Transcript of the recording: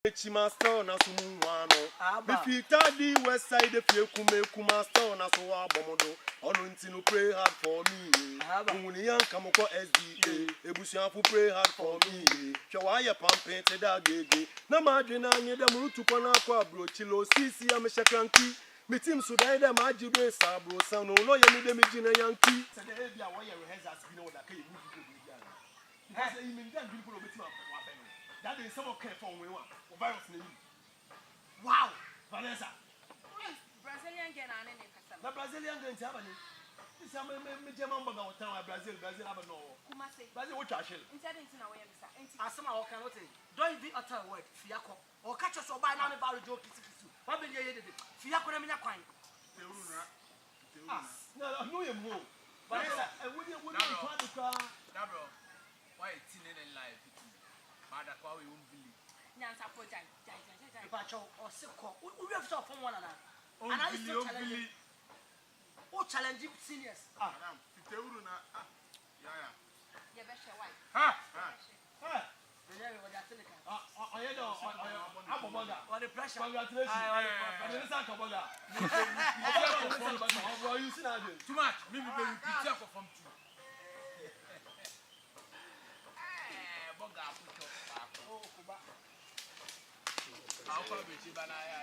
Chimaster na sumuano. If you tadi west side if you kumaster na so abomodo. Ono ntinu pray hard for me. Muni yan kamoko SDA. Ebusianfu pray hard for me. Hwa ya pampe te da gege. Na madwena nye dem rutu kwana kwa bro chilo sisi ya meshakranki. Me team so dai dem ajibe sabro sano no ye me dem gina yanki. Se de bia wo ye rehearsals bi na wo da kai mu bi bi ala. Because you mean that people betima wa fe no. That is some care for we want. Virus name. Wow, Vanessa. Brazilian girl and Nkansah. The Brazilian girl is happening. This is me German bag of town Brazil have no. Kumasi. Brazil what actually. Instead in our way, Mr. Asama o kan wote. Don't be utter word. Fiako. O catch us or buy now about joke kisu. What be ye did? Fiako na menya kwan. No, no you move. Vanessa, and would you try to cry? Dabro. Why it's in life? Mother kwa we won't believe. Nyansa project. Pacho or siko. We have to from one another. And I still challenge. Oh, challenge seniors. Madam, Fiteuru na yeah. You better wife. Ha. What the pressure? Congratulations. Too much. Maybe we picture from two. Boga put up. Oh, Kuba. I'll probably see Banaya.